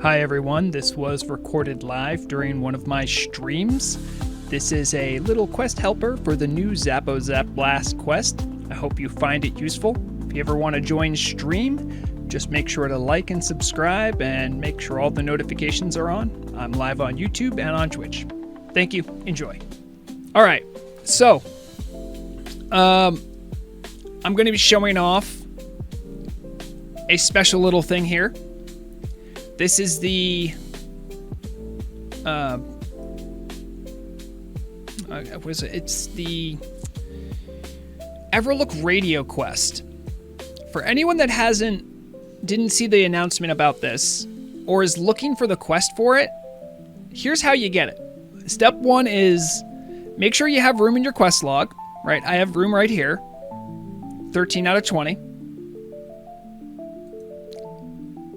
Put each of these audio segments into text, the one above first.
Hi everyone, this was recorded live during one of my streams. This is a little quest helper for the new Zappo Zap Blast quest. I hope you find it useful. If you ever want to join stream, just make sure to like and subscribe and make sure all the notifications are on. I'm live on YouTube and on Twitch. Thank you. Enjoy. All right, so I'm going to be showing off a special little thing here. This is the it's the Everlook radio quest. For anyone that didn't see the announcement about this or is looking for the quest for it, here's how you get it. Step 1 is make sure you have room in your quest log, right? I have room right here. 13 out of 20.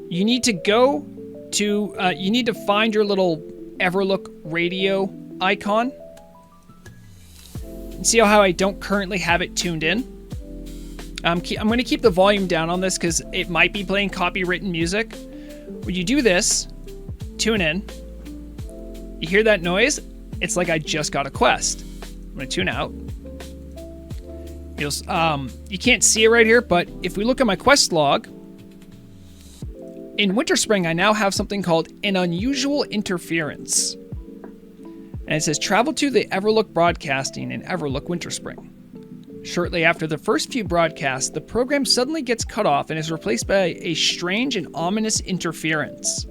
You need to go to, you need to find your little Everlook radio icon. See how I don't currently have it tuned in? I'm going to keep the volume down on this because it might be playing copywritten music. When you do this, tune in. You hear that noise? It's like I just got a quest. I'm going to tune out. You can't see it right here, but if we look at my quest log, in Winterspring, I now have something called an unusual interference. And it says, travel to the Everlook broadcasting in Everlook Winterspring. Shortly after the first few broadcasts, the program suddenly gets cut off and is replaced by a strange and ominous interference.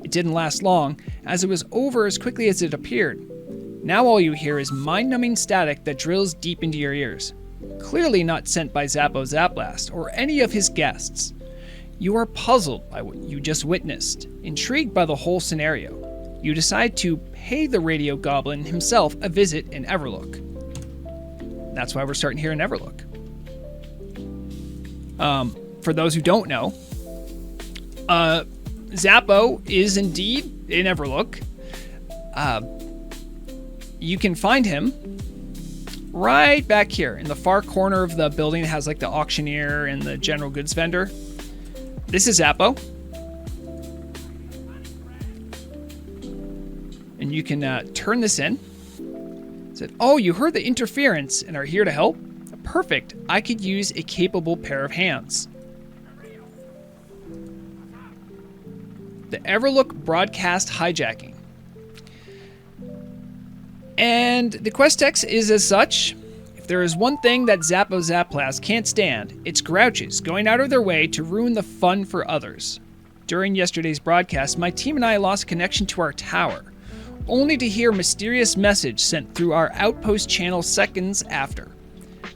It didn't last long, as it was over as quickly as it appeared. Now all you hear is mind-numbing static that drills deep into your ears. Clearly not sent by Zappo Zap Blast or any of his guests. You are puzzled by what you just witnessed, intrigued by the whole scenario. You decide to pay the radio goblin himself a visit in Everlook. That's why we're starting here in Everlook. For those who don't know, Zappo is indeed in Everlook. You can find him right back here in the far corner of the building. It has like the auctioneer and the general goods vendor. This is Appo. And you can turn this in. It said, oh, you heard the interference and are here to help? Perfect. I could use a capable pair of hands. The Everlook broadcast hijacking. And the quest text is as such. If there is one thing that Zappo Zap Blast can't stand, it's grouches going out of their way to ruin the fun for others. During yesterday's broadcast, my team and I lost connection to our tower, only to hear a mysterious message sent through our outpost channel seconds after.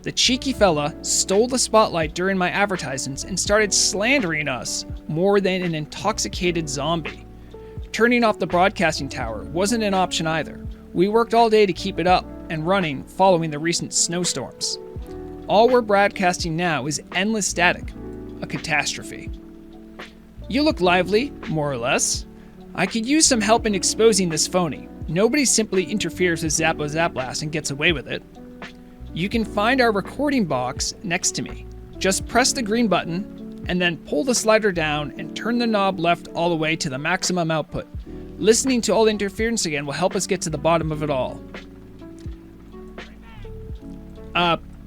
The cheeky fella stole the spotlight during my advertisements and started slandering us more than an intoxicated zombie. Turning off the broadcasting tower wasn't an option either. We worked all day to keep it up and running following the recent snowstorms. All we're broadcasting now is endless static, a catastrophe. You look lively, more or less. I could use some help in exposing this phony. Nobody simply interferes with Zappo Zap Blast and gets away with it. You can find our recording box next to me. Just press the green button and then pull the slider down and turn the knob left all the way to the maximum output. Listening to all the interference again will help us get to the bottom of it all.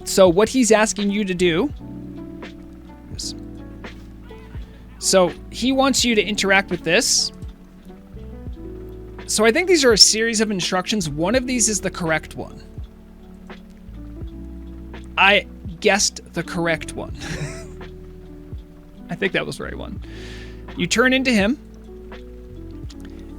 So what he's asking you to do is, so he wants you to interact with this. So I think these are a series of instructions. One of these is the correct one. I guessed the correct one. I think that was the right one. You turn into him.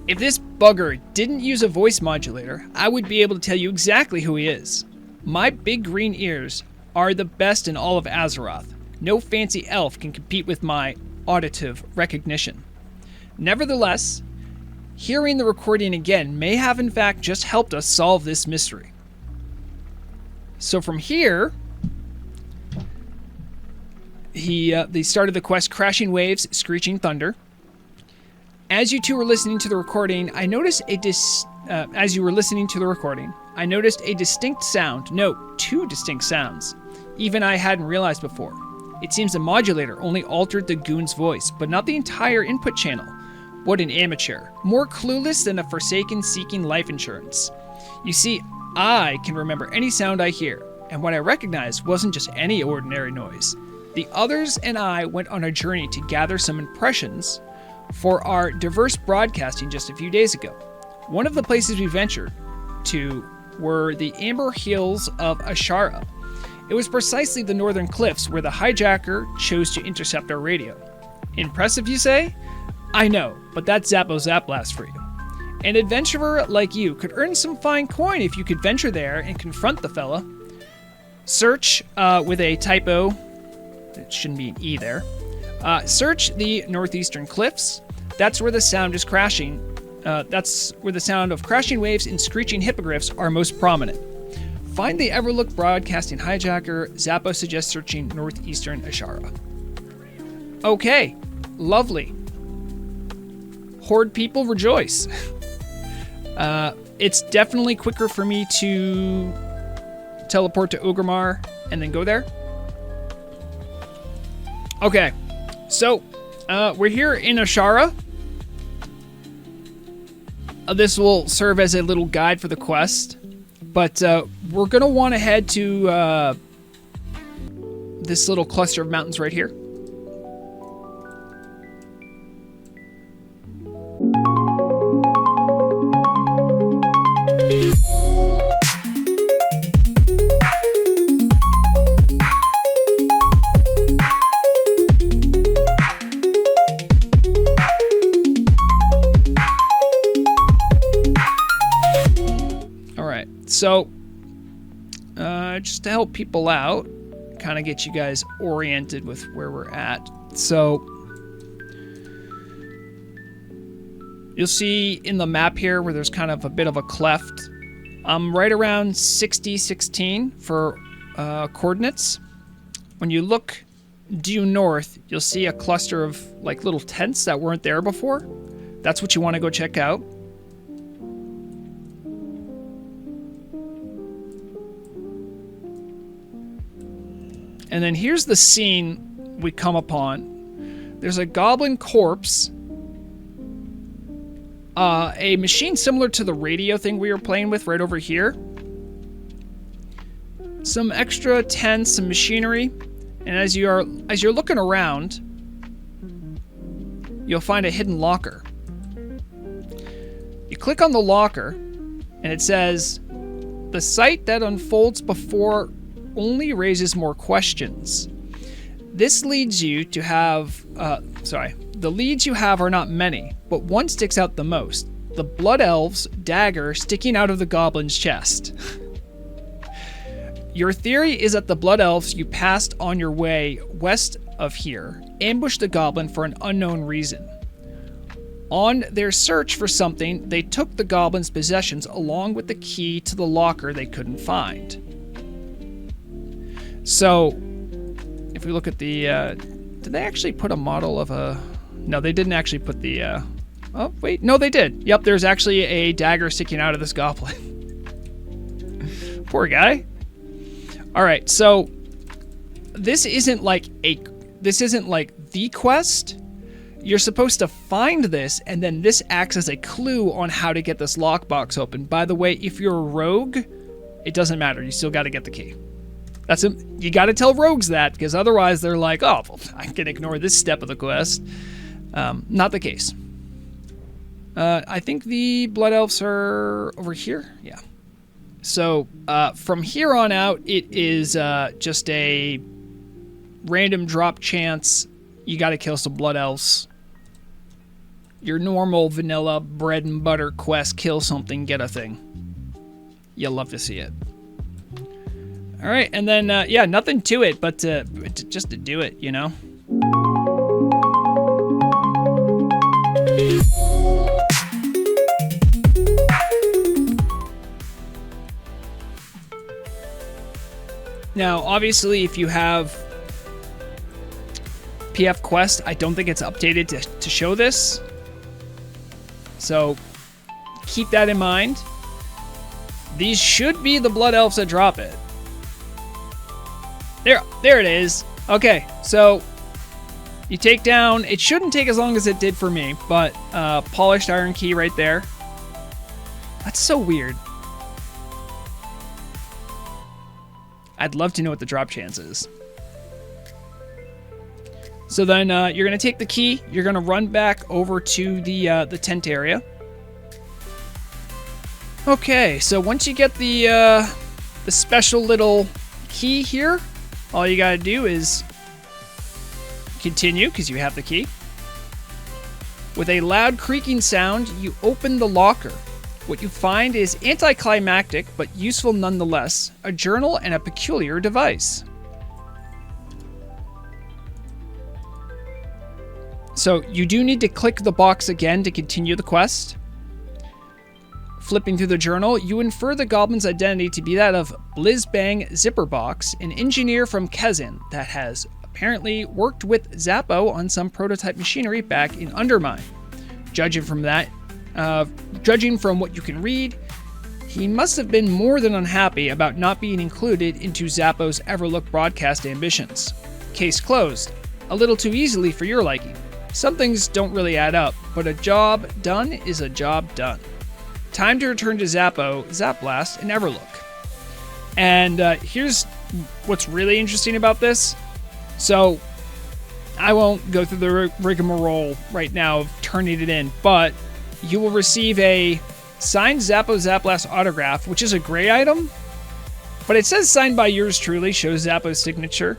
If this bugger didn't use a voice modulator, I would be able to tell you exactly who he is. My big green ears are the best in all of Azeroth. No fancy elf can compete with my auditive recognition. Nevertheless, hearing the recording again may have in fact just helped us solve this mystery. So from here, they started the quest Crashing Waves, Screeching Thunder. As you two were listening to the recording, I noticed a distinct sound. No, two distinct sounds. Even I hadn't realized before. It seems the modulator only altered the goon's voice, but not the entire input channel. What an amateur. More clueless than a Forsaken seeking life insurance. You see, I can remember any sound I hear, and what I recognized wasn't just any ordinary noise. The others and I went on a journey to gather some impressions for our diverse broadcasting just a few days ago. One of the places we ventured to were the Amber Hills of Asara. It was precisely the northern cliffs where the hijacker chose to intercept our radio. Impressive, you say? I know, but that's Zappo Zapblast for you. An adventurer like you could earn some fine coin if you could venture there and confront the fella. Search with a typo. It shouldn't be an E there. Search the northeastern cliffs. That's where the sound is crashing. That's where the sound of crashing waves and screeching hippogriffs are most prominent. Find the Everlook broadcasting hijacker. Zappo suggests searching northeastern Asara. Okay, lovely. Horde people rejoice. It's definitely quicker for me to teleport to Orgrimmar and then go there. Okay, so we're here in Asara. This will serve as a little guide for the quest, but we're going to want to head to this little cluster of mountains right here. So, just to help people out, kind of get you guys oriented with where we're at. So, you'll see in the map here where there's kind of a bit of a cleft. I'm right around 6016 for coordinates. When you look due north, you'll see a cluster of like little tents that weren't there before. That's what you want to go check out. And then here's the scene we come upon. There's a goblin corpse. A machine similar to the radio thing we were playing with right over here. Some extra tents, some machinery. And as you're looking around, you'll find a hidden locker. You click on the locker, and it says, "The sight that unfolds before only raises more questions." This leads you to have, the leads you have are not many, but one sticks out the most. The Blood Elves' dagger sticking out of the goblin's chest. Your theory is that the Blood Elves you passed on your way west of here ambushed the goblin for an unknown reason. On their search for something, they took the goblin's possessions along with the key to the locker they couldn't find. So, if we look at the, did they actually put a model of a, no, they didn't actually put the, oh, wait, no, they did. Yep, there's actually a dagger sticking out of this goblin. Poor guy. All right, so this isn't like the quest. You're supposed to find this, and then this acts as a clue on how to get this lockbox open. By the way, if you're a rogue, it doesn't matter. You still got to get the key. You got to tell rogues that, because otherwise they're like, oh, well, I can ignore this step of the quest. Not the case. I think the Blood Elves are over here. Yeah. So from here on out, it is just a random drop chance. You got to kill some Blood Elves. Your normal vanilla bread and butter quest, kill something, get a thing. You'll love to see it. All right, and then, yeah, nothing to it, but just to do it, you know? Now, obviously, if you have PF Quest, I don't think it's updated to show this. So, keep that in mind. These should be the Blood Elves that drop it. There it is. Okay, so You take down, it shouldn't take as long as it did for me, but polished iron key right there. That's so weird. I'd love to know what the drop chance is. So then you're going to take the key. You're going to run back over to the tent area. Okay, so once you get the special little key here, all you got to do is continue, because you have the key. With a loud creaking sound, you open the locker. What you find is anticlimactic, but useful nonetheless, a journal and a peculiar device. So you do need to click the box again to continue the quest. Flipping through the journal, you infer the goblin's identity to be that of Blizzbang Zipperbox, an engineer from Kezin that has apparently worked with Zappo on some prototype machinery back in Undermine. Judging from what you can read, he must have been more than unhappy about not being included into Zappo's Everlook broadcast ambitions. Case closed. A little too easily for your liking. Some things don't really add up, but a job done is a job done. Time to return to Zappo, Zapblast, and Everlook. And here's what's really interesting about this. So, I won't go through the rigmarole right now of turning it in, but you will receive a signed Zappo Zapblast autograph, which is a gray item, but it says signed by yours truly, shows Zappo's signature,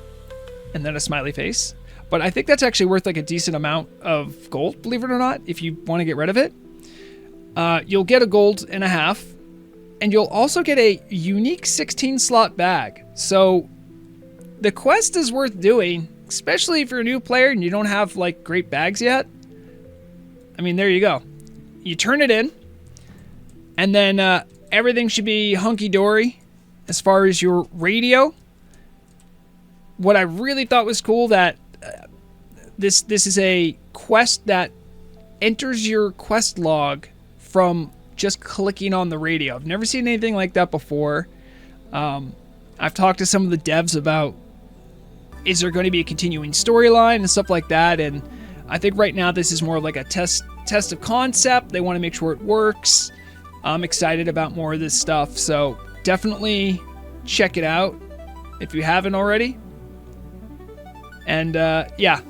and then a smiley face. But I think that's actually worth like a decent amount of gold, believe it or not, if you want to get rid of it. You'll get a gold and a half, and you'll also get a unique 16-slot bag. So the quest is worth doing, especially if you're a new player and you don't have like great bags yet. I mean, there you go. You turn it in, and then everything should be hunky-dory as far as your radio. What I really thought was cool that this is a quest that enters your quest log from just clicking on the radio. I've never seen anything like that before. I've talked to some of the devs about, is there going to be a continuing storyline and stuff like that, and I think right now this is more like a test of concept. They want to make sure it works. I'm excited about more of this stuff, so definitely check it out if you haven't already. And yeah,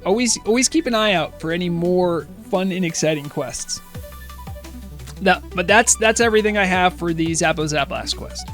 always keep an eye out for any more fun and exciting quests. But that's everything I have for the Zappo Zapblast quest.